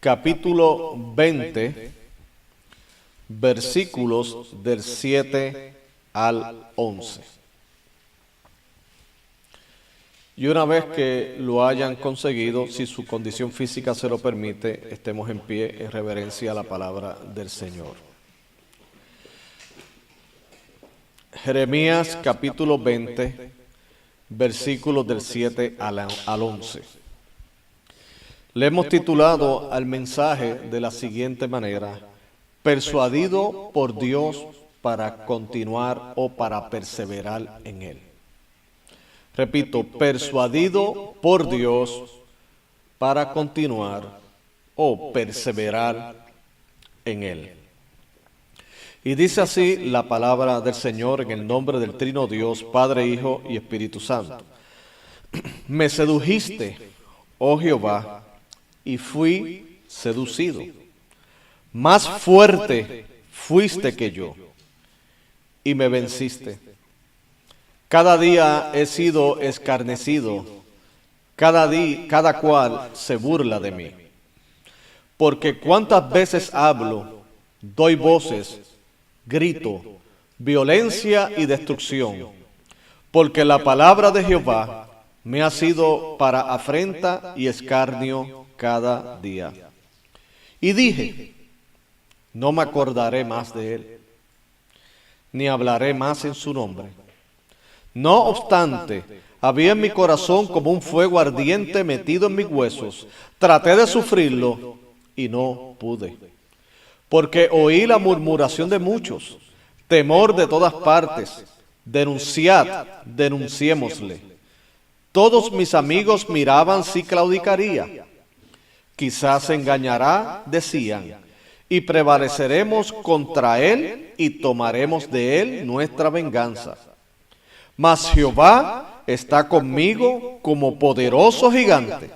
capítulo 20, versículos del 7 al 11. Y una vez que lo hayan conseguido, si su condición física se lo permite, estemos en pie en reverencia a la palabra del Señor. Jeremías capítulo 20, versículos del 7 al 11. Le hemos titulado al mensaje de la siguiente manera: persuadido por Dios para continuar o para perseverar en Él. Repito, persuadido por Dios para continuar o perseverar en Él. Y dice así la palabra del Señor en el nombre del Trino Dios, Padre, Hijo y Espíritu Santo. Me sedujiste, oh Jehová, y fui seducido. Más fuerte fuiste que yo, y me venciste. Cada día he sido escarnecido, cada cual se burla de mí. Porque cuántas veces hablo, doy voces, grito, violencia y destrucción, porque la palabra de Jehová me ha sido para afrenta y escarnio cada día. Y dije, no me acordaré más de él, ni hablaré más en su nombre. No obstante, había en mi corazón como un fuego ardiente metido en mis huesos. Traté de sufrirlo y no pude. Porque oí la murmuración de muchos, temor de todas partes. Denunciad, denunciémosle. Todos mis amigos miraban si claudicaría. Quizás se engañará, decían, y prevaleceremos contra él y tomaremos de él nuestra venganza. Mas Jehová está conmigo como poderoso gigante.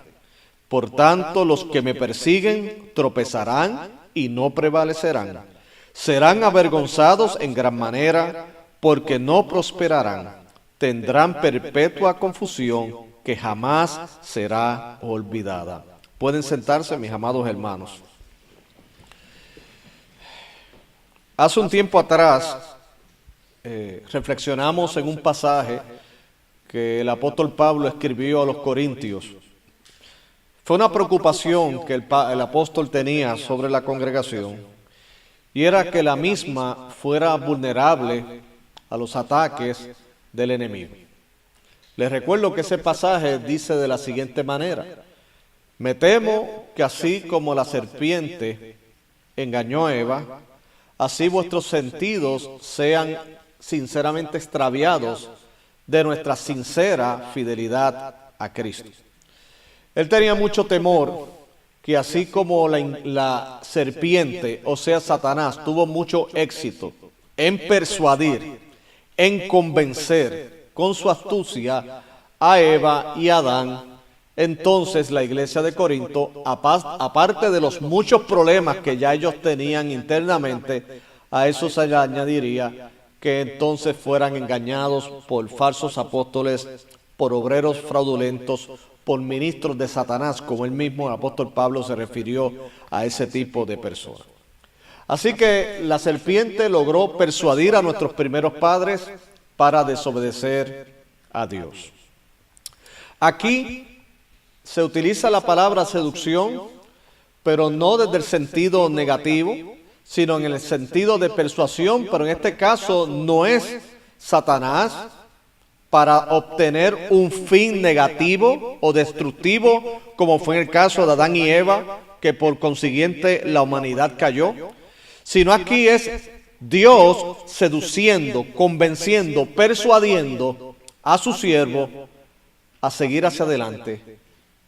Por tanto, los que me persiguen tropezarán y no prevalecerán. Serán avergonzados en gran manera, porque no prosperarán. Tendrán perpetua confusión que jamás será olvidada. Pueden sentarse, mis amados hermanos. Hace un tiempo atrás reflexionamos en un pasaje que el apóstol Pablo escribió a los Corintios. Fue una preocupación que el apóstol tenía sobre la congregación, y era que la misma fuera vulnerable a los ataques del enemigo. Les recuerdo que ese pasaje dice de la siguiente manera: me temo que así como la serpiente engañó a Eva, así vuestros sentidos sean sinceramente extraviados de nuestra sincera fidelidad a Cristo. Él tenía mucho temor que así como la serpiente, o sea Satanás, tuvo mucho éxito en persuadir, en convencer con su astucia a Eva y a Adán, entonces la iglesia de Corinto, aparte de los muchos problemas que ya ellos tenían internamente, a eso se le añadiría que entonces fueran engañados por falsos apóstoles, por obreros fraudulentos, por ministros de Satanás, como el mismo apóstol Pablo se refirió a ese tipo de personas. Así que la serpiente logró persuadir a nuestros primeros padres para desobedecer a Dios. Aquí se utiliza la palabra seducción, pero no desde el sentido negativo, sino en el sentido de persuasión, pero en este caso no es Satanás para obtener un fin negativo o destructivo, como fue en el caso de Adán y Eva, que por consiguiente la humanidad cayó, sino aquí es Dios seduciendo, convenciendo, persuadiendo a su siervo a seguir hacia adelante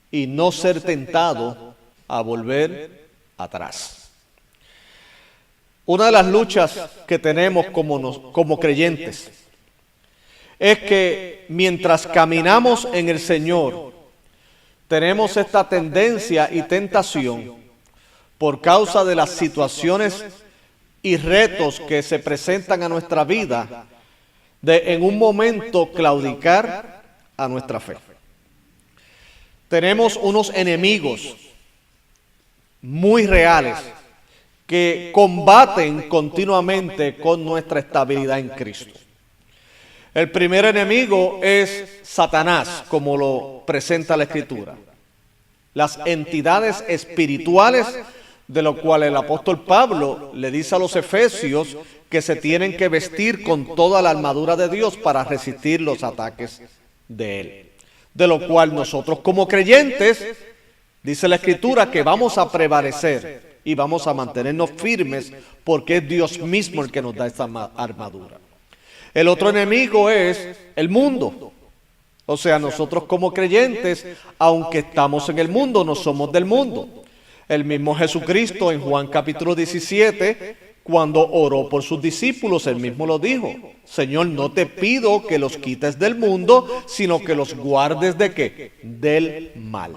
y no ser tentado a volver atrás. Una de las luchas que tenemos como creyentes es que mientras caminamos en el Señor, tenemos esta tendencia y tentación por causa de las situaciones y retos que se presentan a nuestra vida, de en un momento claudicar a nuestra fe. Tenemos unos enemigos muy reales que combaten continuamente con nuestra estabilidad en Cristo. El primer enemigo es Satanás, como lo presenta la Escritura. Las entidades espirituales, de lo cual el apóstol Pablo le dice a los efesios que se tienen que vestir con toda la armadura de Dios para resistir los ataques de Él. De lo cual nosotros como creyentes, dice la Escritura, que vamos a prevalecer y vamos a mantenernos firmes porque es Dios mismo el que nos da esta armadura. El otro enemigo es el mundo. O sea, nosotros como creyentes, aunque estamos en el mundo, no somos del mundo. El mismo Jesucristo en Juan capítulo 17, cuando oró por sus discípulos, él mismo lo dijo: Señor, no te pido que los quites del mundo, sino que los guardes ¿de qué? Del mal.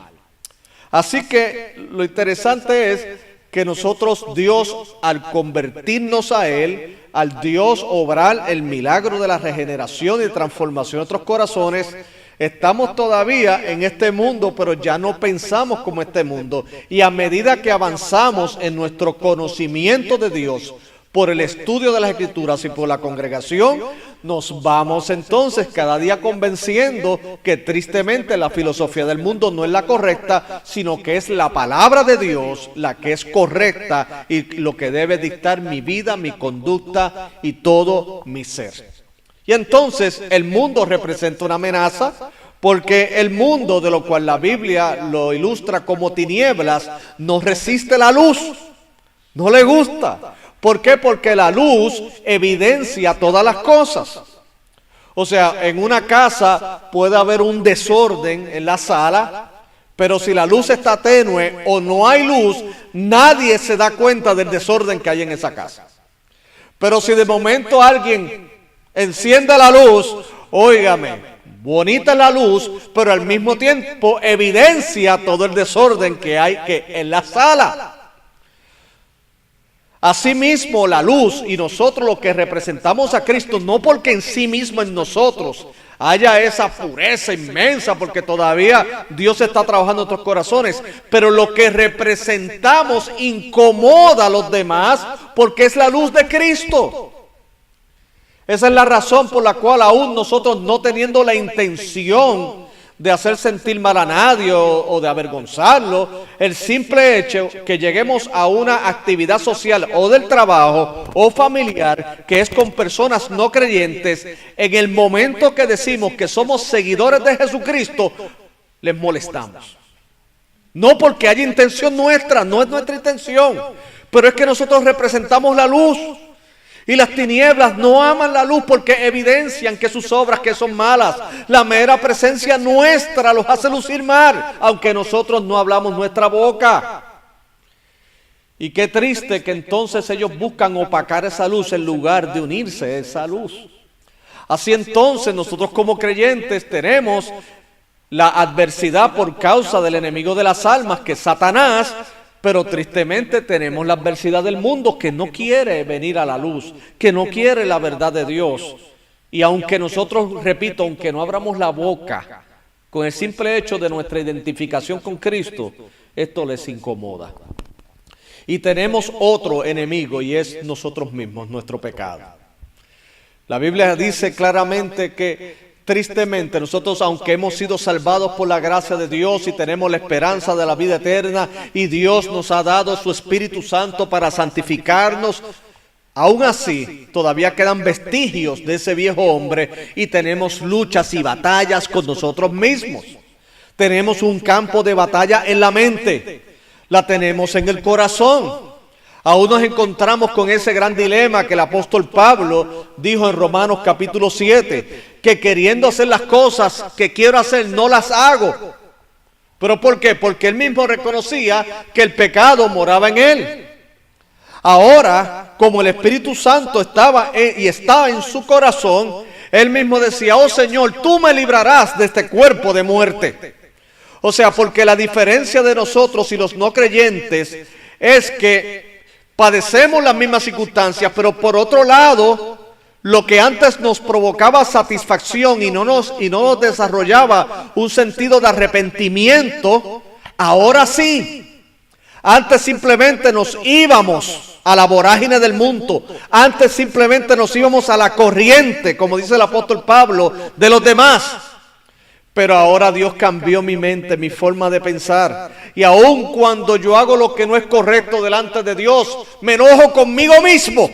Así que lo interesante es que nosotros, Dios, al convertirnos a Él, al Dios obrar el milagro de la regeneración y transformación de nuestros corazones, estamos todavía en este mundo, pero ya no pensamos como este mundo. Y a medida que avanzamos en nuestro conocimiento de Dios, por el estudio de las Escrituras y por la congregación, nos vamos entonces cada día convenciendo que tristemente la filosofía del mundo no es la correcta, sino que es la palabra de Dios la que es correcta y lo que debe dictar mi vida, mi conducta y todo mi ser. Y entonces el mundo representa una amenaza, porque el mundo, de lo cual la Biblia lo ilustra como tinieblas, no resiste la luz, no le gusta. ¿Por qué? Porque la luz evidencia todas las cosas. O sea, en una casa puede haber un desorden en la sala, pero si la luz está tenue o no hay luz, nadie se da cuenta del desorden que hay en esa casa. Pero si de momento alguien enciende la luz, óigame, bonita es la luz, pero al mismo tiempo evidencia todo el desorden que hay en la sala. Asimismo, la luz y nosotros los que representamos a Cristo, no porque en sí mismo en nosotros haya esa pureza inmensa, porque todavía Dios está trabajando en nuestros corazones, pero lo que representamos incomoda a los demás porque es la luz de Cristo. Esa es la razón por la cual aún nosotros, no teniendo la intención de hacer sentir mal a nadie o de avergonzarlo, el simple hecho que lleguemos a una actividad social o del trabajo o familiar que es con personas no creyentes, en el momento que decimos que somos seguidores de Jesucristo, les molestamos. No porque haya intención nuestra, no es nuestra intención, pero es que nosotros representamos la luz. Y las tinieblas no aman la luz porque evidencian que sus obras que son malas. La mera presencia nuestra los hace lucir mal, aunque nosotros no hablamos nuestra boca. Y qué triste que entonces ellos buscan opacar esa luz en lugar de unirse a esa luz. Así entonces nosotros como creyentes tenemos la adversidad por causa del enemigo de las almas, que es Satanás. Pero tristemente tenemos la adversidad del mundo que no quiere venir a la luz, que no quiere la verdad de Dios. Y aunque nosotros, repito, aunque no abramos la boca, con el simple hecho de nuestra identificación con Cristo, esto les incomoda. Y tenemos otro enemigo y es nosotros mismos, nuestro pecado. La Biblia dice claramente que tristemente nosotros, aunque hemos sido salvados por la gracia de Dios y tenemos la esperanza de la vida eterna y Dios nos ha dado su Espíritu Santo para santificarnos, aún así todavía quedan vestigios de ese viejo hombre y tenemos luchas y batallas con nosotros mismos. Tenemos un campo de batalla en la mente, la tenemos en el corazón. Aún nos encontramos con ese gran dilema que el apóstol Pablo dijo en Romanos capítulo 7, que queriendo hacer las cosas que quiero hacer, no las hago. ¿Pero por qué? Porque él mismo reconocía que el pecado moraba en él. Ahora, como el Espíritu Santo estaba en su corazón, él mismo decía: oh Señor, tú me librarás de este cuerpo de muerte. O sea, porque la diferencia de nosotros y los no creyentes es que padecemos las mismas circunstancias, pero por otro lado, lo que antes nos provocaba satisfacción y no nos desarrollaba un sentido de arrepentimiento, ahora sí. Antes simplemente nos íbamos a la vorágine del mundo. Antes simplemente nos íbamos a la corriente, como dice el apóstol Pablo, de los demás. Pero ahora Dios cambió mi mente, mi forma de pensar. Y aun cuando yo hago lo que no es correcto delante de Dios, me enojo conmigo mismo.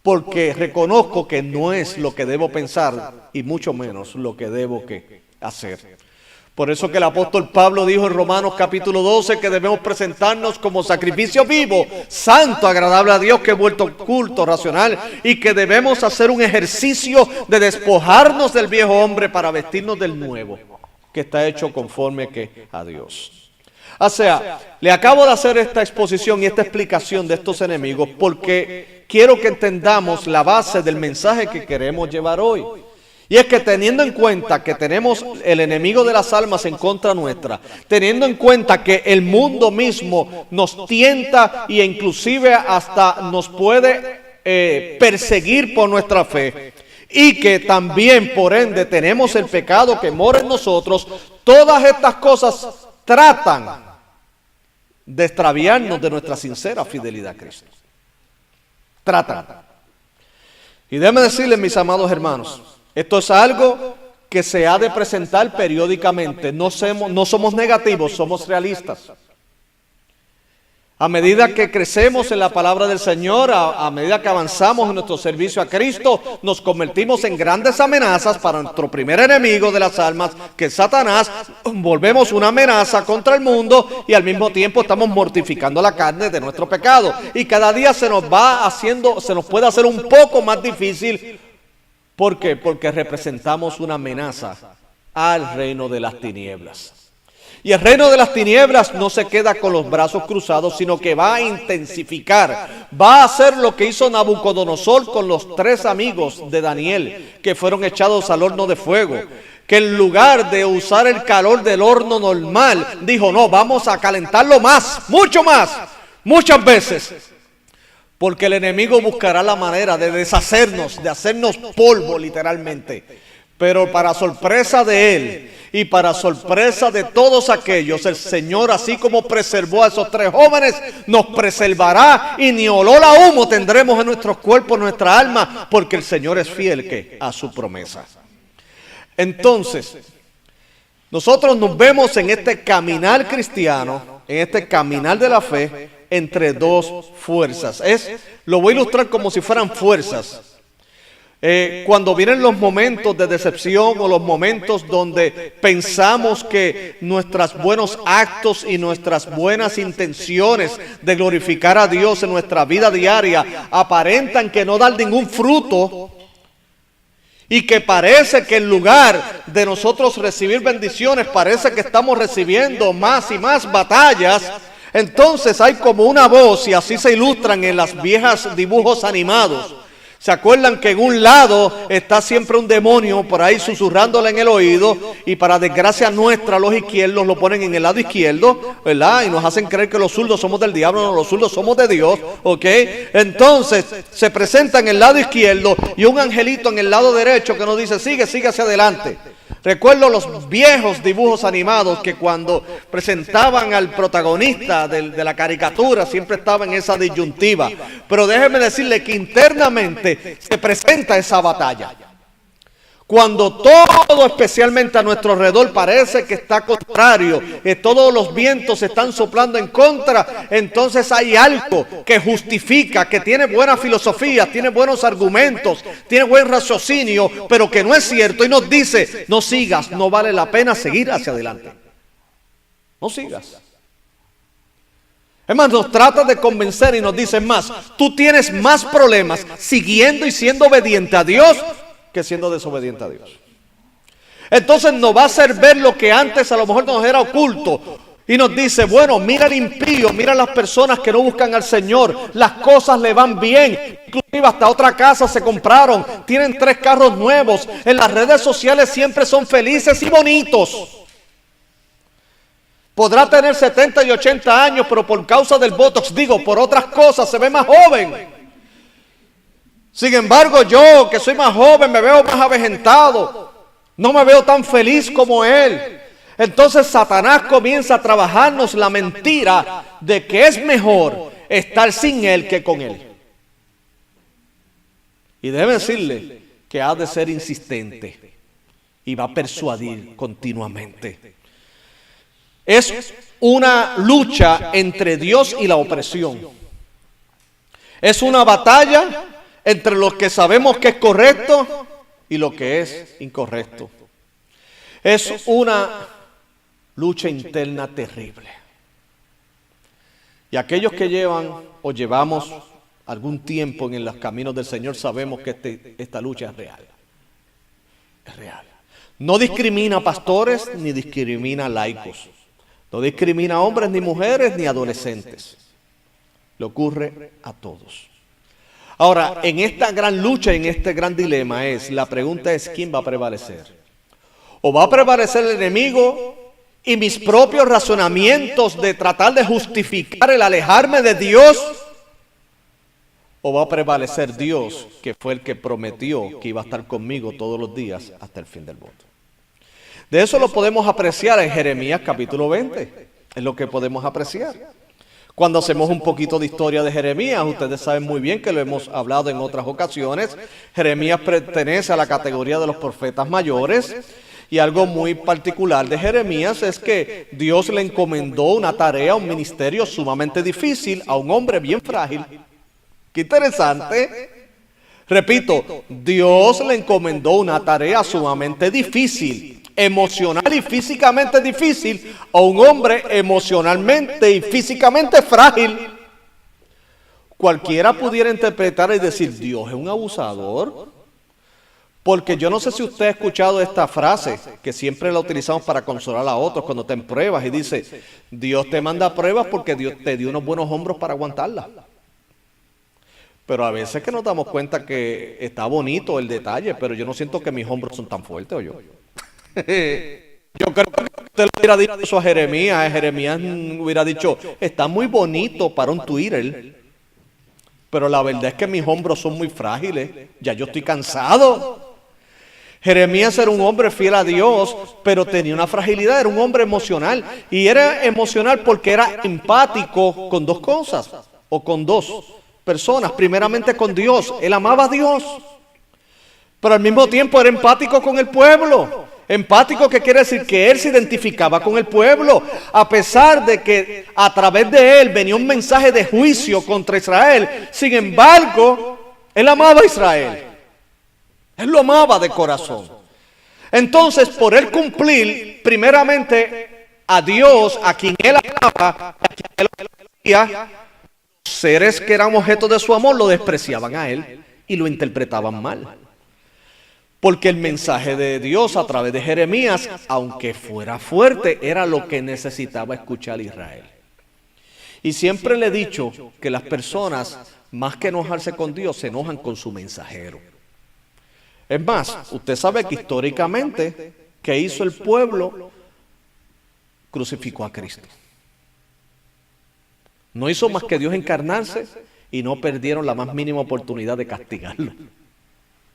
Porque reconozco que no es lo que debo pensar y mucho menos lo que debo hacer. Por eso que el apóstol Pablo dijo en Romanos capítulo 12 que debemos presentarnos como sacrificio vivo, santo, agradable a Dios, que es vuelto culto, racional, y que debemos hacer un ejercicio de despojarnos del viejo hombre para vestirnos del nuevo, que está hecho conforme a Dios. O sea, le acabo de hacer esta exposición y esta explicación de estos enemigos porque quiero que entendamos la base del mensaje que queremos llevar hoy. Y es que teniendo en cuenta que tenemos el enemigo de las almas en contra nuestra, teniendo en cuenta que el mundo mismo nos tienta e inclusive hasta nos puede perseguir por nuestra fe, y que también por ende tenemos el pecado que mora en nosotros, todas estas cosas tratan de extraviarnos de nuestra sincera fidelidad a Cristo. Tratan. Y déjenme decirles, mis amados hermanos, esto es algo que se ha de presentar periódicamente. No somos negativos, somos realistas. A medida que crecemos en la palabra del Señor, a medida que avanzamos en nuestro servicio a Cristo, nos convertimos en grandes amenazas para nuestro primer enemigo de las almas, que es Satanás. Volvemos una amenaza contra el mundo y al mismo tiempo estamos mortificando la carne de nuestro pecado. Y cada día se nos puede hacer un poco más difícil. ¿Por qué? Porque representamos una amenaza al reino de las tinieblas. Y el reino de las tinieblas no se queda con los brazos cruzados, sino que va a intensificar. Va a hacer lo que hizo Nabucodonosor con los 3 amigos de Daniel, que fueron echados al horno de fuego. Que en lugar de usar el calor del horno normal, dijo, no, vamos a calentarlo más, mucho más, muchas veces. Porque el enemigo buscará la manera de deshacernos, de hacernos polvo literalmente. Pero para sorpresa de él y para sorpresa de todos aquellos, el Señor, así como preservó a esos 3 jóvenes, nos preservará y ni olor a humo tendremos en nuestros cuerpos, en nuestra alma, porque el Señor es fiel a su promesa. Entonces, nosotros nos vemos en este caminar cristiano, en este caminar de la fe, entre 2 fuerzas. Lo voy a ilustrar como si fueran fuerzas. Cuando vienen los momentos de decepción o los momentos donde pensamos que nuestros buenos actos y nuestras buenas intenciones de glorificar a Dios en nuestra vida diaria aparentan que no dan ningún fruto, y que parece que en lugar de nosotros recibir bendiciones, parece que estamos recibiendo más y más batallas. Entonces hay como una voz, y así se ilustran en las viejas dibujos animados. ¿Se acuerdan que en un lado está siempre un demonio por ahí susurrándole en el oído? Y para desgracia nuestra, los izquierdos lo ponen en el lado izquierdo, ¿verdad? Y nos hacen creer que los zurdos somos del diablo, no, los zurdos somos de Dios, ¿ok? Entonces se presenta en el lado izquierdo y un angelito en el lado derecho que nos dice, sigue hacia adelante. Recuerdo los viejos dibujos animados que cuando presentaban al protagonista de la caricatura siempre estaba en esa disyuntiva. Pero déjeme decirle que internamente se presenta esa batalla. Cuando todo, especialmente a nuestro alrededor, parece que está contrario, que todos los vientos están soplando en contra, entonces hay algo que justifica, que tiene buena filosofía, tiene buenos argumentos, tiene buen raciocinio, pero que no es cierto y nos dice, no sigas, no vale la pena seguir hacia adelante. No sigas. Es más, nos trata de convencer y nos dice más, tú tienes más problemas siguiendo y siendo obediente a Dios que siendo desobediente a Dios. Entonces nos va a hacer ver lo que antes a lo mejor nos era oculto. Y nos dice, bueno, mira el impío, mira las personas que no buscan al Señor. Las cosas le van bien. Inclusive hasta otra casa se compraron. Tienen 3 carros nuevos. En las redes sociales siempre son felices y bonitos. Podrá tener 70 y 80 años, pero por causa del Botox, por otras cosas, se ve más joven. Sin embargo, yo, que soy más joven, me veo más avejentado. No me veo tan feliz como él. entonces Satanás comienza a trabajarnos la mentira de que es mejor estar sin Él que con Él. Y debe decirle que ha de ser insistente y va a persuadir continuamente. Es una lucha entre Dios y la opresión. Es una batalla entre lo que sabemos que es correcto y lo que es incorrecto. Es una lucha interna terrible. Y aquellos que llevan o llevamos algún tiempo en los caminos del Señor sabemos que esta lucha es real. Es real. No discrimina a pastores ni discrimina a laicos. No discrimina a hombres ni mujeres ni adolescentes. Le ocurre a todos. Ahora, en esta gran lucha, en este gran dilema la pregunta es ¿quién va a prevalecer? ¿O va a prevalecer el enemigo y mis propios razonamientos de tratar de justificar el alejarme de Dios? ¿O va a prevalecer Dios, que fue el que prometió que iba a estar conmigo todos los días hasta el fin del mundo? De eso lo podemos apreciar en Jeremías capítulo 20. Es lo que podemos apreciar. Cuando hacemos un poquito de historia de Jeremías, ustedes saben muy bien que lo hemos hablado en otras ocasiones. Jeremías pertenece a la categoría de los profetas mayores. Y algo muy particular de Jeremías es que Dios le encomendó una tarea, un ministerio sumamente difícil a un hombre bien frágil. ¡Qué interesante! Repito, Dios le encomendó una tarea sumamente difícil, emocional y físicamente difícil, a un hombre emocionalmente y físicamente frágil. Cualquiera pudiera interpretar y decir, Dios es un abusador. Porque yo no sé si usted ha escuchado esta frase, que siempre la utilizamos para consolar a otros cuando te en pruebas, y dice, Dios te manda pruebas porque Dios te dio unos buenos hombros para aguantarlas. Pero a veces que nos damos cuenta que está bonito el detalle, pero yo no siento que mis hombros son tan fuertes, ¿o yo? Yo creo que usted le hubiera dicho eso a Jeremías. Jeremías hubiera dicho, está muy bonito para un Twitter, pero la verdad es que mis hombros son muy frágiles, ya yo estoy cansado. Jeremías era un hombre fiel a Dios, pero tenía una fragilidad, era un hombre emocional. Y era emocional porque era empático con dos cosas, o con dos personas. Primeramente con Dios, él amaba a Dios, pero al mismo tiempo era empático con el pueblo. Empático, que quiere decir que él se identificaba con el pueblo, a pesar de que a través de él venía un mensaje de juicio contra Israel. Sin embargo, él amaba a Israel. Él lo amaba de corazón. Entonces, por él cumplir primeramente a Dios, a quien él amaba, a quien él quería, seres que eran objeto de su amor lo despreciaban a él y lo interpretaban mal. Porque el mensaje de Dios a través de Jeremías, aunque fuera fuerte, era lo que necesitaba escuchar Israel. Y siempre le he dicho que las personas, más que enojarse con Dios, se enojan con su mensajero. Es más, usted sabe que históricamente, ¿qué hizo el pueblo? Crucificó a Cristo. No hizo más que Dios encarnarse y no perdieron la más mínima oportunidad de castigarlo,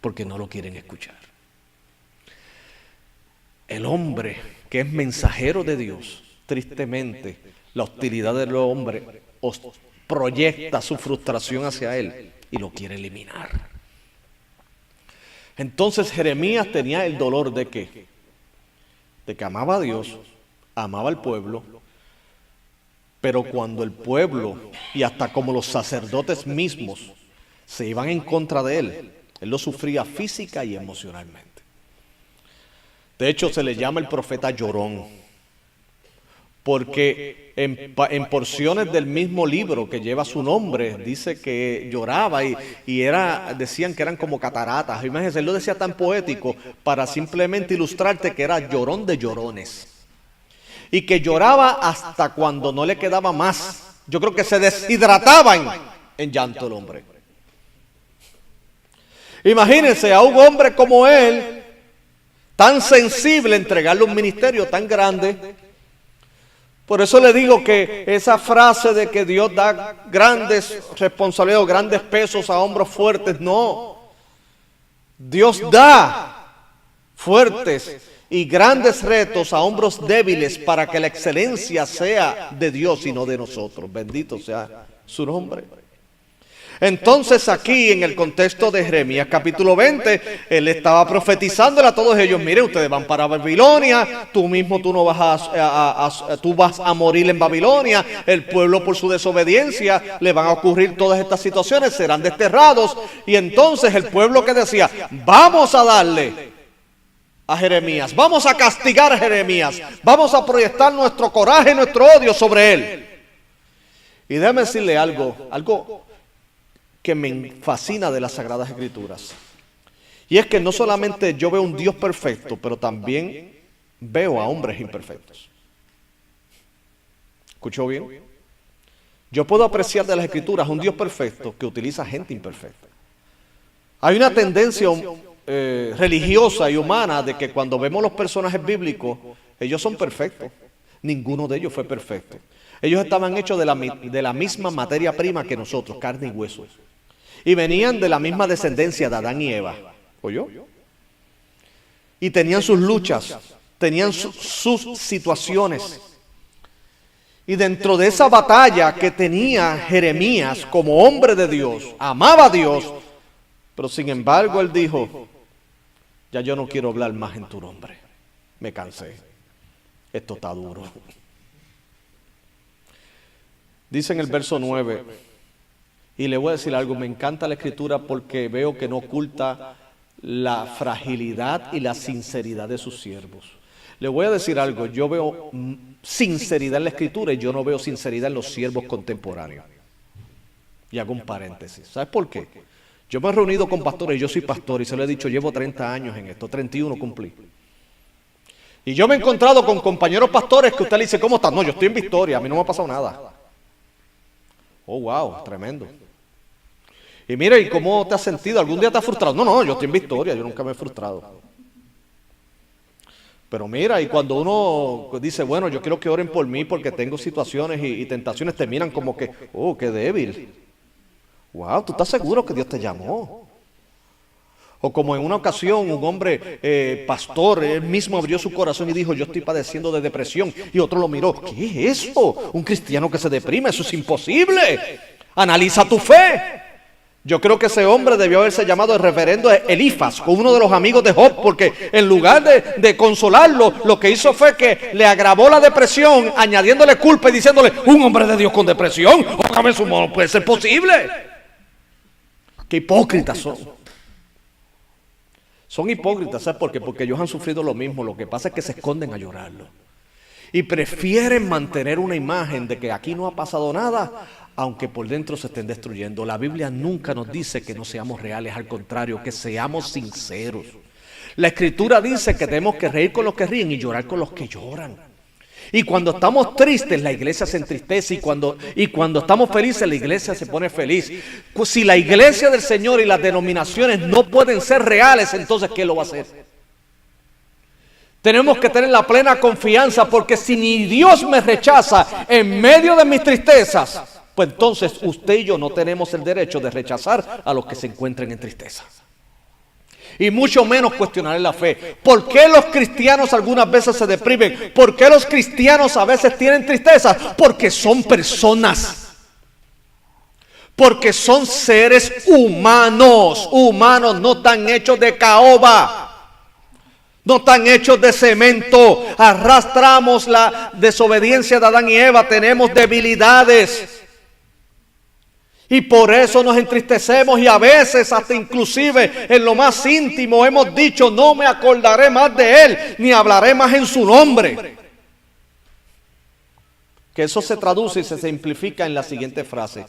porque no lo quieren escuchar. El hombre que es mensajero de Dios, tristemente, la hostilidad del hombre proyecta su frustración hacia él y lo quiere eliminar. Entonces Jeremías tenía el dolor de que amaba a Dios, amaba al pueblo, pero cuando el pueblo y hasta como los sacerdotes mismos se iban en contra de él, él lo sufría física y emocionalmente. De hecho, se le llama el profeta llorón, porque en porciones del mismo libro que lleva su nombre, dice que lloraba y decían que eran como cataratas. Imagínense, él lo decía tan poético para simplemente ilustrarte que era llorón de llorones. Y que lloraba hasta cuando no le quedaba más. Yo creo que se deshidrataba en llanto el hombre. Imagínense a un hombre como él, tan sensible, entregarle un ministerio tan grande. Por eso le digo que esa frase de que Dios da grandes responsabilidades, grandes pesos a hombros fuertes, no. Dios da fuertes y grandes retos a hombros débiles para que la excelencia sea de Dios y no de nosotros. Bendito sea su nombre. Entonces aquí en el contexto de Jeremías capítulo 20, él estaba profetizándole a todos ellos: miren, ustedes van para Babilonia, tú no vas a morir en Babilonia, el pueblo por su desobediencia le van a ocurrir todas estas situaciones, serán desterrados. Y entonces el pueblo que decía: vamos a darle a Jeremías, vamos a castigar a Jeremías, vamos a proyectar nuestro coraje, nuestro odio sobre él. Y déjame decirle algo que me fascina de las Sagradas Escrituras. Y es que no solamente yo veo un Dios perfecto, pero también veo a hombres imperfectos. ¿Escuchó bien? Yo puedo apreciar de las Escrituras un Dios perfecto que utiliza gente imperfecta. Hay una tendencia religiosa y humana de que cuando vemos los personajes bíblicos, ellos son perfectos. Ninguno de ellos fue perfecto. Ellos estaban hechos de la misma materia prima que nosotros, carne y hueso. Y venían de la misma descendencia de Adán y Eva. ¿Oyó? Y tenían sus luchas, tenían sus situaciones. Y dentro de esa batalla que tenía Jeremías como hombre de Dios, amaba a Dios, pero sin embargo él dijo: ya yo no quiero hablar más en tu nombre, me cansé, esto está duro. Dice en el verso 9, y le voy a decir algo: me encanta la Escritura porque veo que no oculta la fragilidad y la sinceridad de sus siervos. Le voy a decir algo: yo veo sinceridad en la Escritura y yo no veo sinceridad en los siervos contemporáneos. Y hago un paréntesis. ¿Sabes por qué? Yo me he reunido con pastores, yo soy pastor y se lo he dicho, llevo 30 años en esto, 31 cumplí. Y yo me he encontrado con compañeros pastores que usted le dice: ¿cómo estás? No, yo estoy en Victoria, a mí no me ha pasado nada. Oh, wow, tremendo. Y mira, ¿y cómo te has sentido? ¿Algún día te has frustrado? No, yo estoy en Victoria, yo nunca me he frustrado. Pero mira, y cuando uno dice: bueno, yo quiero que oren por mí porque tengo situaciones y tentaciones, te miran como que: oh, qué débil. Wow, ¿tú estás seguro que Dios te llamó? O como en una ocasión un hombre pastor, él mismo abrió su corazón y dijo: yo estoy padeciendo de depresión. Y otro lo miró: ¿qué es eso? Un cristiano que se deprime, eso es imposible. Analiza tu fe. Yo creo que ese hombre debió haberse llamado el reverendo Elifas, uno de los amigos de Job, porque en lugar de consolarlo, lo que hizo fue que le agravó la depresión, añadiéndole culpa y diciéndole: un hombre de Dios con depresión, ójame su modo, puede ser posible. Qué hipócritas son. Son hipócritas, ¿sabes por qué? Porque ellos han sufrido lo mismo, lo que pasa es que se esconden a llorarlo. Y prefieren mantener una imagen de que aquí no ha pasado nada, aunque por dentro se estén destruyendo. La Biblia nunca nos dice que no seamos reales, al contrario, que seamos sinceros. La Escritura dice que tenemos que reír con los que ríen y llorar con los que lloran. Y cuando estamos tristes, la iglesia se entristece, y cuando estamos felices, la iglesia se pone feliz. Si la iglesia del Señor y las denominaciones no pueden ser reales, entonces ¿qué lo va a hacer? Tenemos que tener la plena confianza, porque si ni Dios me rechaza en medio de mis tristezas, pues entonces usted y yo no tenemos el derecho de rechazar a los que se encuentren en tristeza. Y mucho menos cuestionar la fe. ¿Por qué los cristianos algunas veces se deprimen? ¿Por qué los cristianos a veces tienen tristeza? Porque son personas. Porque son seres humanos. Humanos, no están hechos de caoba. No están hechos de cemento. Arrastramos la desobediencia de Adán y Eva. Tenemos debilidades. Y por eso nos entristecemos, y a veces hasta inclusive en lo más íntimo hemos dicho: no me acordaré más de él, ni hablaré más en su nombre. Que eso se traduce y se simplifica en la siguiente frase.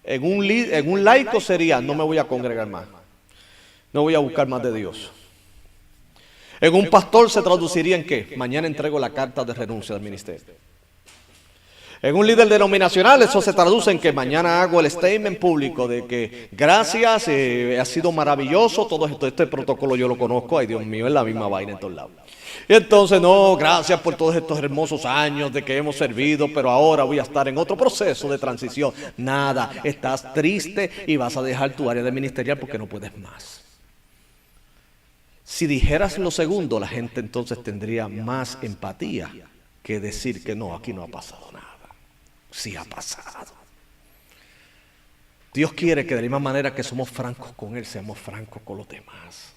En un laico sería: no me voy a congregar más, no voy a buscar más de Dios. En un pastor se traduciría en ¿qué? Mañana entrego la carta de renuncia del ministerio. En un líder denominacional eso se traduce en que mañana hago el statement público de que gracias, ha sido maravilloso todo esto, este protocolo yo lo conozco, ay Dios mío, es la misma vaina en todos lados. Y entonces no, gracias por todos estos hermosos años de que hemos servido, pero ahora voy a estar en otro proceso de transición. Nada, estás triste y vas a dejar tu área de ministerial porque no puedes más. Si dijeras lo segundo, la gente entonces tendría más empatía que decir que no, aquí no ha pasado nada. Sí ha pasado. Dios quiere que de la misma manera que somos francos con Él, seamos francos con los demás.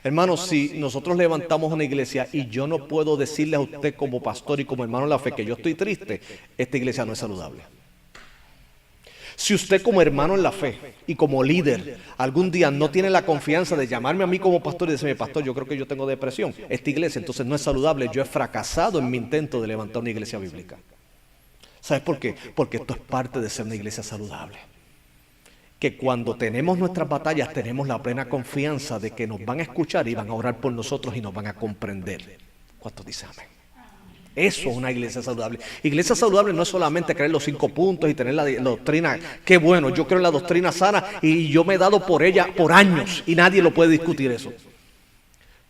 Hermanos, si nosotros levantamos una iglesia y yo no puedo decirle a usted como pastor y como hermano en la fe que yo estoy triste, esta iglesia no es saludable. Si usted como hermano en la fe y como líder algún día no tiene la confianza de llamarme a mí como pastor y decirme, pastor, yo creo que yo tengo depresión, esta iglesia entonces no es saludable, yo he fracasado en mi intento de levantar una iglesia bíblica. ¿Sabes por qué? Porque esto es parte de ser una iglesia saludable. Que cuando tenemos nuestras batallas tenemos la plena confianza de que nos van a escuchar y van a orar por nosotros y nos van a comprender. ¿Cuántos dicen amén? Eso es una iglesia saludable. Iglesia saludable no es solamente creer los 5 puntos y tener la doctrina. Qué bueno, yo creo en la doctrina sana y yo me he dado por ella por años y nadie lo puede discutir eso.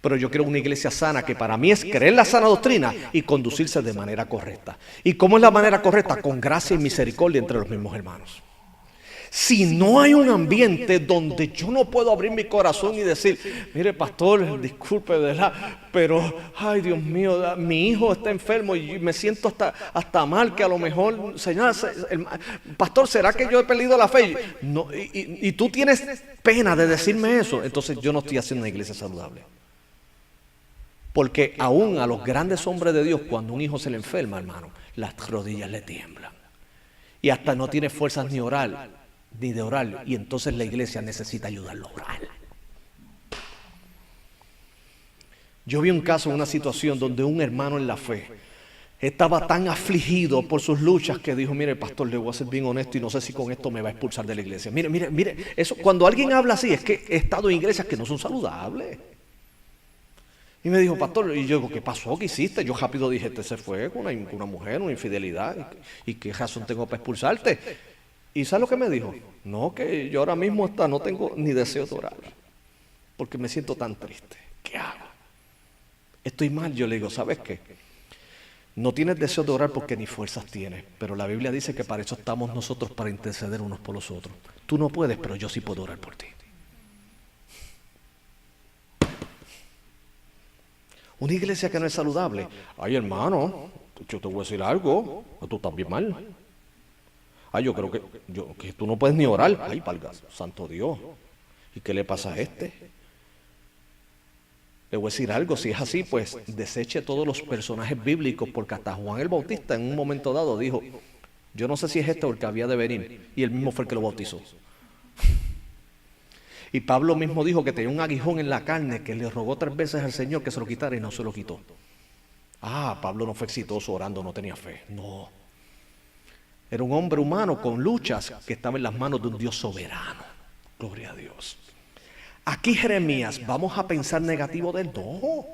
Pero yo quiero una iglesia sana que para mí es creer la sana doctrina y conducirse de manera correcta. ¿Y cómo es la manera correcta? Con gracia y misericordia entre los mismos hermanos. Si no hay un ambiente donde yo no puedo abrir mi corazón y decir, mire pastor, disculpe, ¿verdad? Pero, ay Dios mío, mi hijo está enfermo y me siento hasta mal, que a lo mejor, señora, pastor, ¿será que yo he perdido la fe? No, y tú tienes pena de decirme eso, entonces yo no estoy haciendo una iglesia saludable. Porque aún a los grandes hombres de Dios, cuando un hijo se le enferma, hermano, las rodillas le tiemblan. Y hasta no tiene fuerzas ni de orar, y entonces la iglesia necesita ayudarlo a orar. Yo vi un caso, una situación donde un hermano en la fe estaba tan afligido por sus luchas que dijo, mire pastor, le voy a ser bien honesto y no sé si con esto me va a expulsar de la iglesia. Mire, eso, cuando alguien habla así es que he estado en iglesias que no son saludables. Y me dijo, pastor, y yo digo, ¿qué pasó? ¿Qué hiciste? Yo rápido dije, este se fue con una mujer, una infidelidad, ¿y qué razón tengo para expulsarte? ¿Y sabes lo que me dijo? No, que yo ahora mismo no tengo ni deseo de orar, porque me siento tan triste. ¿Qué hago? Estoy mal. Yo le digo, ¿sabes qué? No tienes deseo de orar porque ni fuerzas tienes, pero la Biblia dice que para eso estamos nosotros, para interceder unos por los otros. Tú no puedes, pero yo sí puedo orar por ti. Una iglesia que no es saludable. Ay, hermano, yo te voy a decir algo, tú estás bien mal. Ay, yo creo que tú no puedes ni orar. Ay, valgas, santo Dios. ¿Y qué le pasa a este? Le voy a decir algo, si es así, pues deseche todos los personajes bíblicos, porque hasta Juan el Bautista en un momento dado dijo, yo no sé si es este o el que había de venir, y él mismo fue el que lo bautizó. Y Pablo mismo dijo que tenía un aguijón en la carne, que le rogó 3 veces al Señor que se lo quitara y no se lo quitó. Pablo no fue exitoso orando, no tenía fe, no. Era un hombre humano con luchas que estaba en las manos de un Dios soberano. Gloria a Dios. Aquí Jeremías, ¿vamos a pensar negativo de él? No.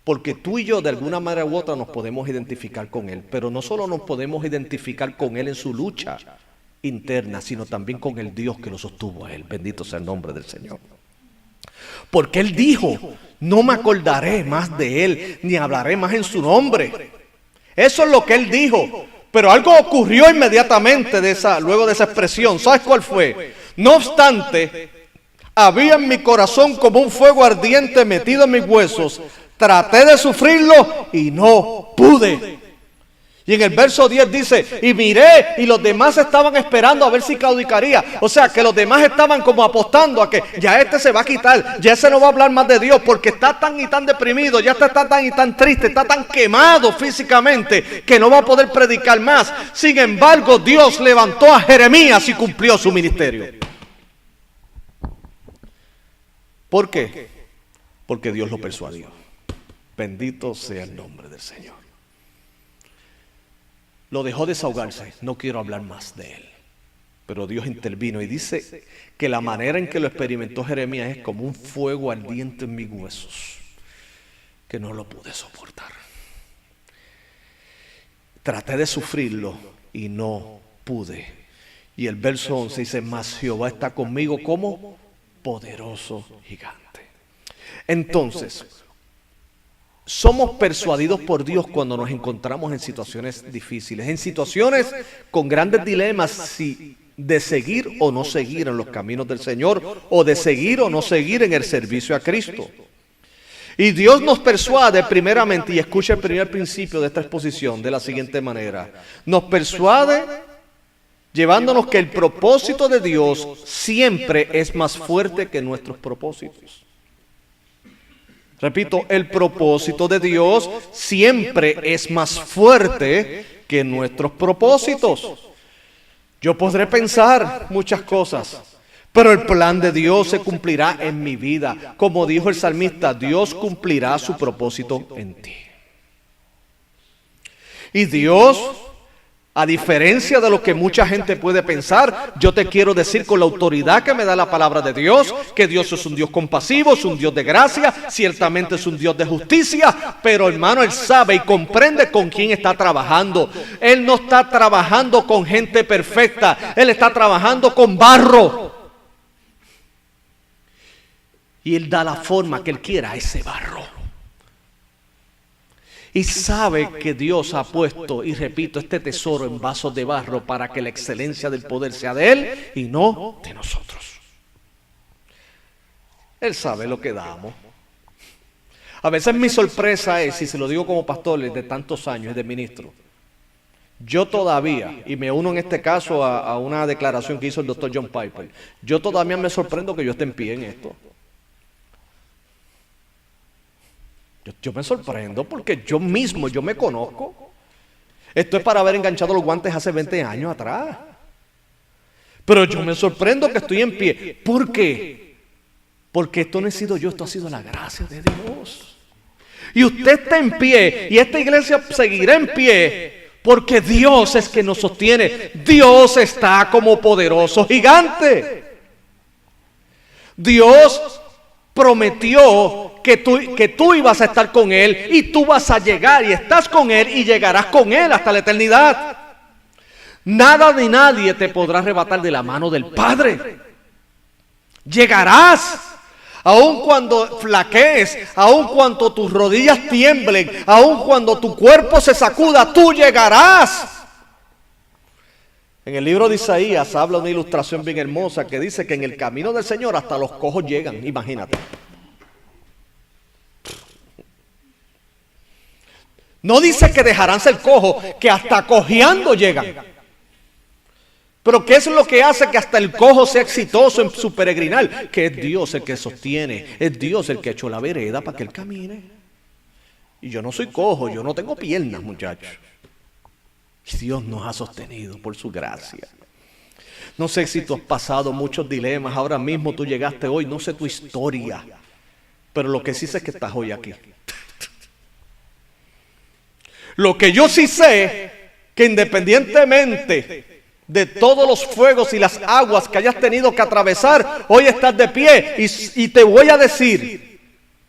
Porque tú y yo de alguna manera u otra nos podemos identificar con él. Pero no solo nos podemos identificar con él en su lucha interna, sino también con el Dios que lo sostuvo a él. Bendito sea el nombre del Señor. Porque él dijo, no me acordaré más de él, ni hablaré más en su nombre. Eso es lo que él dijo. Pero algo ocurrió inmediatamente luego de esa expresión. ¿Sabes cuál fue? No obstante, había en mi corazón como un fuego ardiente metido en mis huesos. Traté de sufrirlo y no pude. Y en el verso 10 dice, y miré, y los demás estaban esperando a ver si claudicaría. O sea, que los demás estaban como apostando a que ya este se va a quitar, ya ese no va a hablar más de Dios, porque está tan y tan deprimido, ya está tan y tan triste, está tan quemado físicamente, que no va a poder predicar más. Sin embargo, Dios levantó a Jeremías y cumplió su ministerio. ¿Por qué? Porque Dios lo persuadió. Bendito sea el nombre del Señor. Lo dejó desahogarse, no quiero hablar más de él. Pero Dios intervino y dice que la manera en que lo experimentó Jeremías es como un fuego ardiente en mis huesos, que no lo pude soportar. Traté de sufrirlo y no pude. Y el verso 11 dice, mas Jehová está conmigo como poderoso gigante. Entonces, somos persuadidos por Dios cuando nos encontramos en situaciones difíciles, en situaciones con grandes dilemas, si de seguir o no seguir en los caminos del Señor, o de seguir o no seguir en el servicio a Cristo. Y Dios nos persuade primeramente, y escucha el primer principio de esta exposición de la siguiente manera. Nos persuade llevándonos que el propósito de Dios siempre es más fuerte que nuestros propósitos. Repito, el propósito de Dios siempre es más fuerte que nuestros propósitos. Yo podré pensar muchas cosas, pero el plan de Dios se cumplirá en mi vida. Como dijo el salmista, Dios cumplirá su propósito en ti. Y Dios, a diferencia de lo que mucha gente puede pensar, yo te quiero decir con la autoridad que me da la palabra de Dios, que Dios es un Dios compasivo, es un Dios de gracia, ciertamente es un Dios de justicia, pero hermano, Él sabe y comprende con quién está trabajando. Él no está trabajando con gente perfecta, Él está trabajando con barro. Y Él da la forma que Él quiera a ese barro. Y sabe que Dios ha puesto, y repito, este tesoro en vasos de barro para que la excelencia del poder sea de Él y no de nosotros. Él sabe lo que damos. A veces mi sorpresa es, y se lo digo como pastor de tantos años y de ministro, yo todavía, y me uno en este caso a una declaración que hizo el doctor John Piper, yo todavía me sorprendo que yo esté en pie en esto. Yo me sorprendo porque yo mismo, yo me conozco. Esto es para haber enganchado los guantes hace 20 años atrás. Pero yo me sorprendo que estoy en pie. ¿Por qué? Porque esto no he sido yo, esto ha sido la gracia de Dios. Y usted está en pie y esta iglesia seguirá en pie porque Dios es que nos sostiene. Dios está como poderoso gigante. Dios prometió que tú ibas a estar con Él y tú vas a llegar y estás con Él y llegarás con Él hasta la eternidad. Nada ni nadie te podrá arrebatar de la mano del Padre. Llegarás, aun cuando flaquees, aun cuando tus rodillas tiemblen, aun cuando tu cuerpo se sacuda, tú llegarás. En el libro de Isaías habla una ilustración bien hermosa que dice que en el camino del Señor hasta los cojos llegan, imagínate. No dice que dejarán ser cojos, que hasta cojeando llegan. Pero ¿qué es lo que hace que hasta el cojo sea exitoso en su peregrinar? Que es Dios el que sostiene, es Dios el que ha hecho la vereda para que él camine. Y yo no soy cojo, yo no tengo piernas, muchachos. Dios nos ha sostenido por su gracia. No sé si tú has pasado muchos dilemas, ahora mismo tú llegaste hoy, no sé tu historia, pero lo que sí sé es que estás hoy aquí. Lo que yo sí sé, que independientemente de todos los fuegos y las aguas que hayas tenido que atravesar, hoy estás de pie y te voy a decir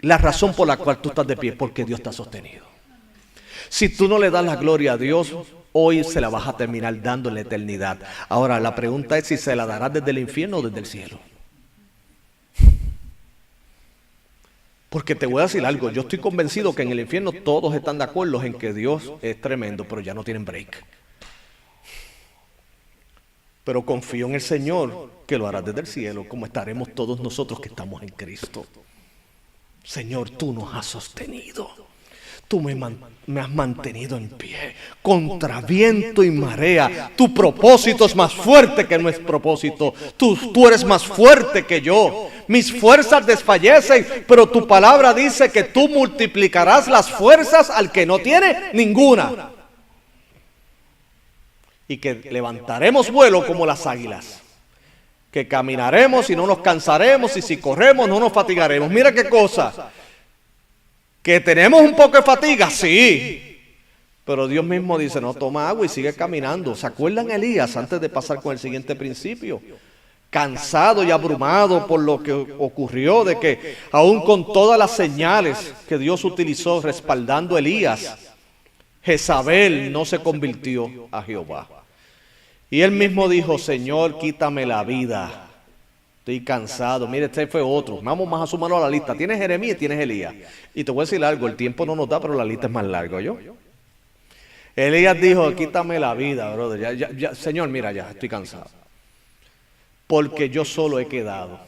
la razón por la cual tú estás de pie, porque Dios te ha sostenido. Si tú no le das la gloria a Dios, hoy se la vas a terminar dando en la eternidad. Ahora, la pregunta es si se la darás desde el infierno o desde el cielo. Porque te voy a decir algo, yo estoy convencido que en el infierno todos están de acuerdo en que Dios es tremendo, pero ya no tienen break. Pero confío en el Señor que lo hará desde el cielo, como estaremos todos nosotros que estamos en Cristo. Señor, tú nos has sostenido. Tú me has mantenido en pie, contra viento y marea. Tu propósito es más fuerte que nuestro propósito. Tú eres más fuerte que yo. Mis fuerzas desfallecen, pero tu palabra dice que tú multiplicarás las fuerzas al que no tiene ninguna. Y que levantaremos vuelo como las águilas. Que caminaremos y no nos cansaremos, y si corremos no nos fatigaremos. Mira qué cosa. ¿Que tenemos un poco de fatiga? Sí. Pero Dios mismo dice, no, toma agua y sigue caminando. ¿Se acuerdan Elías antes de pasar con el siguiente principio? Cansado y abrumado por lo que ocurrió, de que aún con todas las señales que Dios utilizó respaldando a Elías, Jezabel no se convirtió a Jehová. Y él mismo dijo, Señor, quítame la vida. Estoy cansado. Mire, este fue otro. Vamos más a sumarlo a la lista. Tienes Jeremías y tienes Elías. Y te voy a decir algo, el tiempo no nos da, pero la lista es más larga, ¿yo? Elías dijo, quítame la vida, brother. Ya, Señor, mira, ya estoy cansado. Porque yo solo he quedado.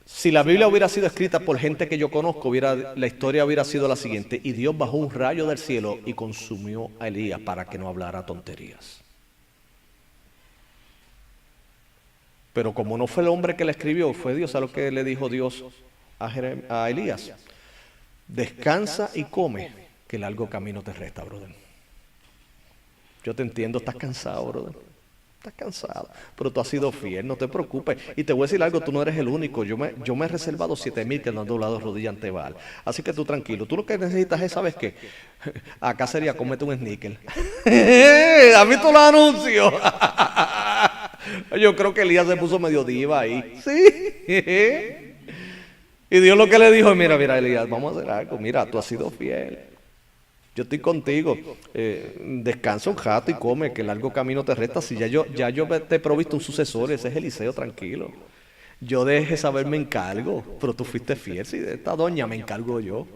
Si la Biblia hubiera sido escrita por gente que yo conozco, la historia hubiera sido la siguiente: y Dios bajó un rayo del cielo y consumió a Elías para que no hablara tonterías. Pero como no fue el hombre que la escribió, fue Dios. ¿Sabes lo que le dijo Dios a Elías? Descansa y come, que largo camino te resta, brother. Yo te entiendo, estás cansado, brother. Estás cansado, pero tú has sido fiel, no te preocupes. Y te voy a decir algo, tú no eres el único. Yo me he reservado 7,000 que no han doblado rodilla ante Baal. Así que tú tranquilo. Tú lo que necesitas es, ¿sabes qué? Acá sería cómete un sneaker. A mí tú lo anuncio. Yo creo que Elías se puso medio diva ahí. Sí. Y Dios lo que le dijo: mira, Elías, vamos a hacer algo. Mira, tú has sido fiel. Yo estoy contigo. Descansa un rato y come, que largo camino te resta. Si ya yo te he provisto un sucesor, ese es Eliseo, tranquilo. Yo de Jezabel me encargo, pero tú fuiste fiel. Si de esta doña me encargo yo.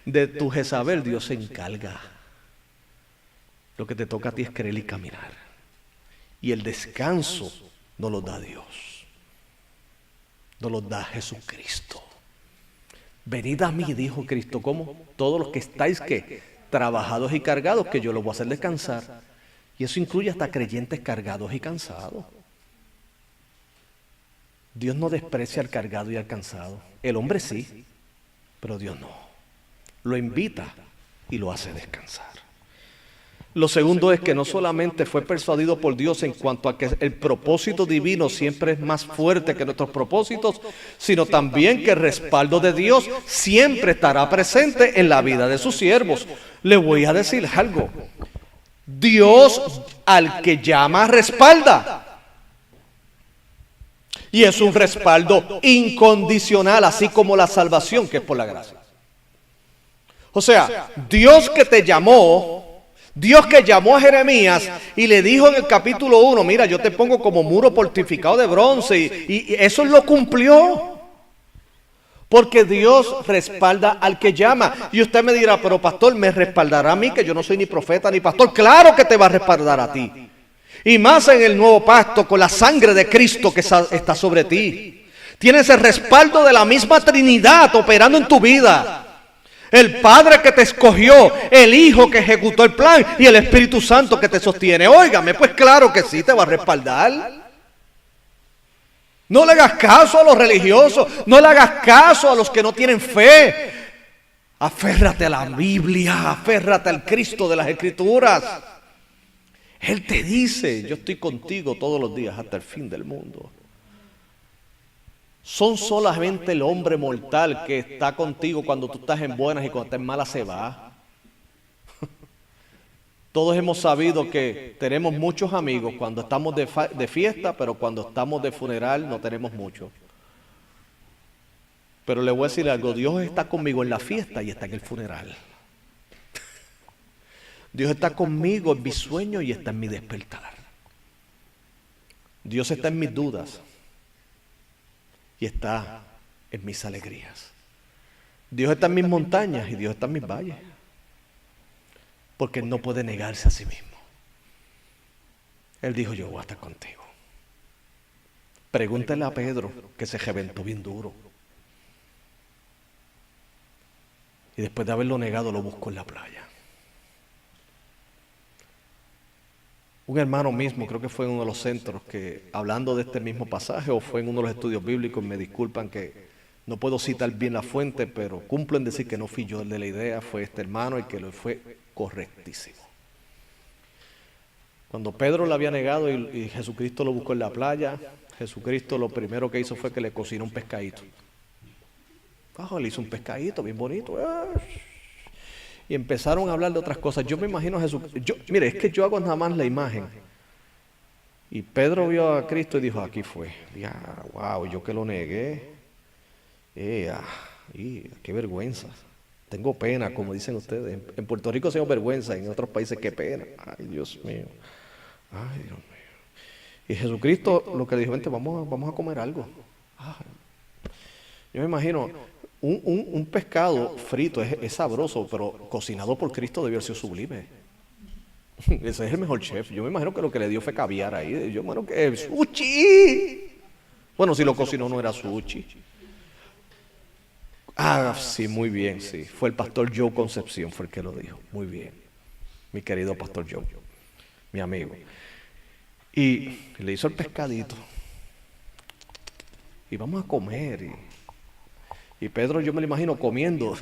De tu Jezabel Dios se encarga. Lo que te toca a ti es creer y caminar. Y el descanso no lo da Dios, no lo da Jesucristo. Venid a mí, dijo Cristo, ¿cómo? Todos los que estáis, ¿qué? Trabajados y cargados, que yo los voy a hacer descansar. Y eso incluye hasta creyentes cargados y cansados. Dios no desprecia al cargado y al cansado. El hombre sí, pero Dios no. Lo invita y lo hace descansar. Lo segundo es que no solamente fue persuadido por Dios en cuanto a que el propósito divino siempre es más fuerte que nuestros propósitos, sino también que el respaldo de Dios siempre estará presente en la vida de sus siervos. Le voy a decir algo: Dios al que llama respalda. Y es un respaldo incondicional, así como la salvación, que es por la gracia. O sea, Dios que te llamó, Dios que llamó a Jeremías y le dijo en el capítulo 1, mira, yo te pongo como muro fortificado de bronce, y eso lo cumplió. Porque Dios respalda al que llama. Y usted me dirá: pero pastor, ¿me respaldará a mí, que yo no soy ni profeta ni pastor? Claro que te va a respaldar a ti. Y más en el nuevo pacto, con la sangre de Cristo que está sobre ti. Tienes el respaldo de la misma Trinidad operando en tu vida. El Padre que te escogió, el Hijo que ejecutó el plan y el Espíritu Santo que te sostiene. Óigame, pues claro que sí, te va a respaldar. No le hagas caso a los religiosos, no le hagas caso a los que no tienen fe. Aférrate a la Biblia, aférrate al Cristo de las Escrituras. Él te dice: yo estoy contigo todos los días hasta el fin del mundo. Son solamente el hombre mortal que está contigo cuando tú estás en buenas y cuando estás en malas se va. Todos hemos sabido que tenemos muchos amigos cuando estamos de fiesta, pero cuando estamos de funeral no tenemos muchos. Pero le voy a decir algo: Dios está conmigo en la fiesta y está en el funeral. Dios está conmigo en mi sueño y está en mi despertar. Dios está en mis dudas y está en mis alegrías. Dios está en mis montañas y Dios está en mis valles. Porque Él no puede negarse a sí mismo. Él dijo: yo voy a estar contigo. Pregúntale a Pedro, que se reventó bien duro. Y después de haberlo negado, lo buscó en la playa. Un hermano mismo, creo que fue en uno de los centros, que hablando de este mismo pasaje, o fue en uno de los estudios bíblicos, me disculpan que no puedo citar bien la fuente, pero cumplo en decir que no fui yo el de la idea, fue este hermano, y que lo fue correctísimo. Cuando Pedro lo había negado y Jesucristo lo buscó en la playa, Jesucristo lo primero que hizo fue que le cocinó un pescadito. Le hizo un pescadito bien bonito. Y empezaron a hablar de otras cosas. Yo me imagino a Jesús. Mire, es que yo hago nada más la imagen. Y Pedro vio a Cristo y dijo: aquí fue. Wow, yo que lo negué. Qué vergüenza. Tengo pena, como dicen ustedes. En Puerto Rico se llama vergüenza, en otros países qué pena. Ay, Dios mío. Ay, Dios mío. Y Jesucristo lo que le dijo: vente, vamos a comer algo. Yo me imagino, un pescado frito es sabroso, pero cocinado por Cristo debió ser sublime. Ese es el mejor chef. Yo me imagino que lo que le dio fue caviar ahí. Yo me imagino que es sushi. Bueno, si lo cocinó no era sushi. Ah, sí, muy bien, sí. Fue el pastor Joe Concepción, fue el que lo dijo. Muy bien. Mi querido pastor Joe, mi amigo. Y le hizo el pescadito. Y vamos a comer. Y Pedro, yo me lo imagino comiendo,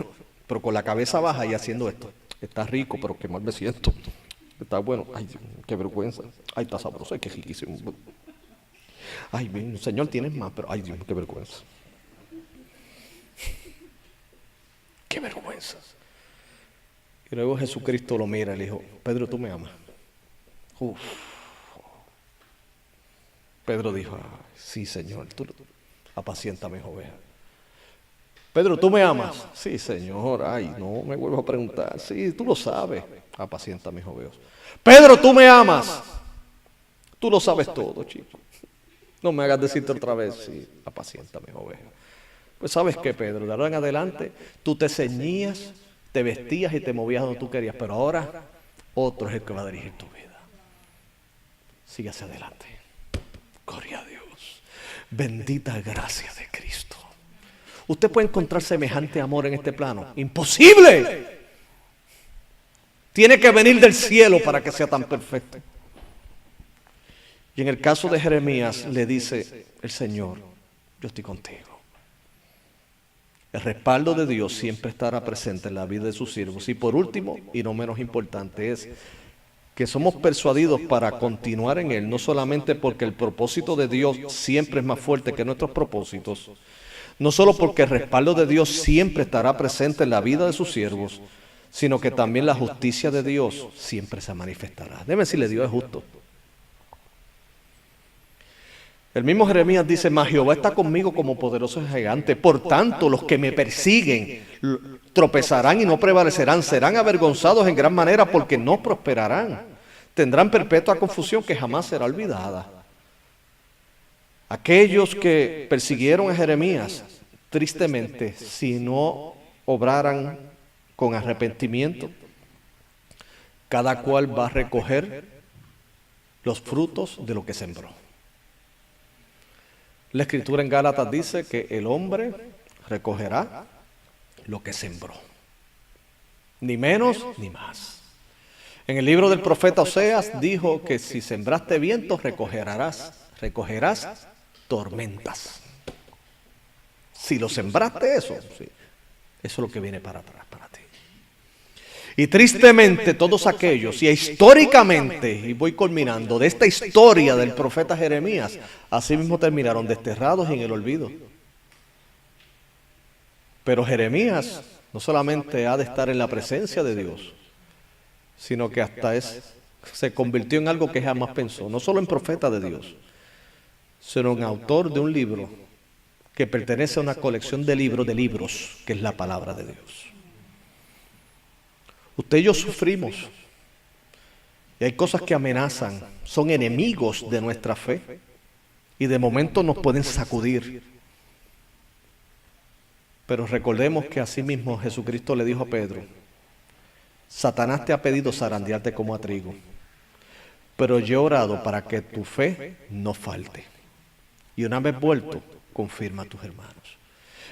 pero con la cabeza baja y haciendo esto. Está rico, pero qué mal me siento. Está bueno. Ay, qué vergüenza. Ay, está sabroso. Ay, qué riquísimo. Ay, bien, Señor, tienes más, pero ay, Dios, qué vergüenza. Qué vergüenza. Y luego Jesucristo lo mira y le dijo, Pedro, ¿tú me amas? Uf. Pedro dijo, sí, Señor, tú apacienta mis ovejas. Pedro, ¿tú me amas? Sí, Señor. Ay, no me vuelvas a preguntar. Sí, tú lo sabes. Apacienta mis ovejas. Pedro, ¿tú me amas? Tú lo sabes todo, chico. No me hagas decirte otra vez, sí, apacienta mis ovejas. Pues sabes qué, Pedro, de ahora en adelante tú te ceñías, te vestías y te movías donde tú querías, pero ahora otro es el que va a dirigir tu vida. Sigue hacia adelante. Gloria a Dios. Bendita gracia de Cristo. ¿Usted puede encontrar semejante amor en este plano? ¡Imposible! Tiene que venir del cielo para que sea tan perfecto. Y en el caso de Jeremías le dice el Señor, yo estoy contigo. El respaldo de Dios siempre estará presente en la vida de sus siervos. Y por último, y no menos importante, es que somos persuadidos para continuar en Él, no solamente porque el propósito de Dios siempre es más fuerte que nuestros propósitos, no solo porque el respaldo de Dios siempre estará presente en la vida de sus siervos, sino que también la justicia de Dios siempre se manifestará. Déjeme decirle, Dios es justo. El mismo Jeremías dice, mas Jehová está conmigo como poderoso gigante. Por tanto, los que me persiguen tropezarán y no prevalecerán. Serán avergonzados en gran manera porque no prosperarán. Tendrán perpetua confusión que jamás será olvidada. Aquellos que persiguieron a Jeremías, tristemente, si no obraran con arrepentimiento, cada cual va a recoger los frutos de lo que sembró. La Escritura en Gálatas dice que el hombre recogerá lo que sembró. Ni menos ni más. En el libro del profeta Oseas dijo que si sembraste vientos recogerás tormentas. Si lo sembraste eso, sí, eso es lo que viene para atrás para ti. Y tristemente todos aquellos, y históricamente, y voy culminando, de esta historia del profeta Jeremías, así mismo terminaron desterrados en el olvido. Pero Jeremías no solamente ha de estar en la presencia de Dios, sino que hasta se convirtió en algo que jamás pensó, no solo en profeta de Dios, sino en autor de un libro que pertenece a una colección de libros, que es la palabra de Dios. Usted y yo sufrimos, y hay cosas que amenazan, son enemigos de nuestra fe, y de momento nos pueden sacudir. Pero recordemos que así mismo Jesucristo le dijo a Pedro, Satanás te ha pedido zarandearte como a trigo, pero yo he orado para que tu fe no falte. Y una vez vuelto, confirma a tus hermanos.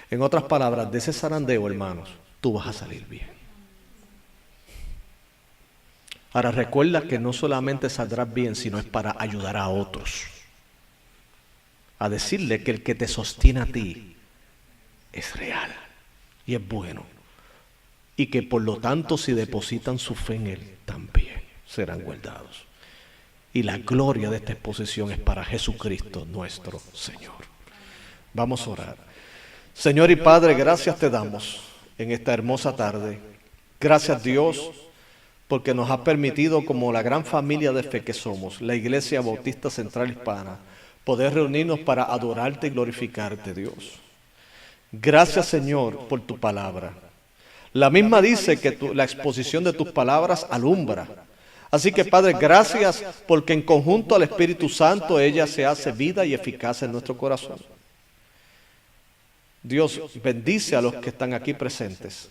En otras palabras, de ese zarandeo, hermanos, tú vas a salir bien. Ahora recuerda que no solamente saldrás bien, sino es para ayudar a otros. A decirle que el que te sostiene a ti es real y es bueno. Y que por lo tanto si depositan su fe en Él, también serán guardados. Y la gloria de esta exposición es para Jesucristo nuestro Señor. Vamos a orar. Señor y Padre, gracias te damos en esta hermosa tarde. Gracias Dios, porque nos ha permitido, como la gran familia de fe que somos, la Iglesia Bautista Central Hispana, poder reunirnos para adorarte y glorificarte, Dios. Gracias, Señor, por tu palabra. La misma dice que la exposición de tus palabras alumbra. Así que, Padre, gracias porque en conjunto al Espíritu Santo ella se hace vida y eficaz en nuestro corazón. Dios, bendice a los que están aquí presentes.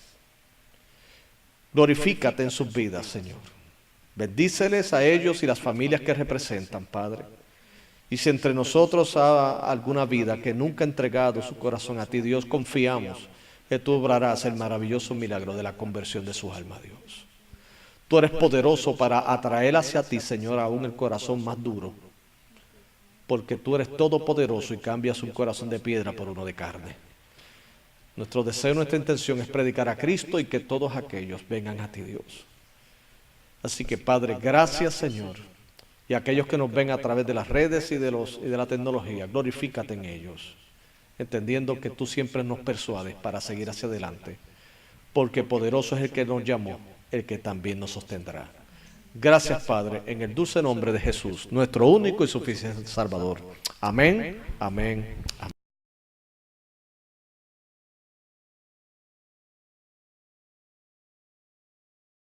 Glorifícate en sus vidas, Señor. Bendíceles a ellos y las familias que representan, Padre. Y si entre nosotros hay alguna vida que nunca ha entregado su corazón a ti, Dios, confiamos que tú obrarás el maravilloso milagro de la conversión de su alma, Dios. Tú eres poderoso para atraer hacia ti, Señor, aún el corazón más duro, porque tú eres todopoderoso y cambias un corazón de piedra por uno de carne. Nuestro deseo, nuestra intención es predicar a Cristo y que todos aquellos vengan a ti, Dios. Así que, Padre, gracias, Señor. Y aquellos que nos ven a través de las redes y de la tecnología, glorifícate en ellos, entendiendo que tú siempre nos persuades para seguir hacia adelante, porque poderoso es el que nos llamó, el que también nos sostendrá. Gracias, Padre, en el dulce nombre de Jesús, nuestro único y suficiente Salvador. Amén, amén, amén.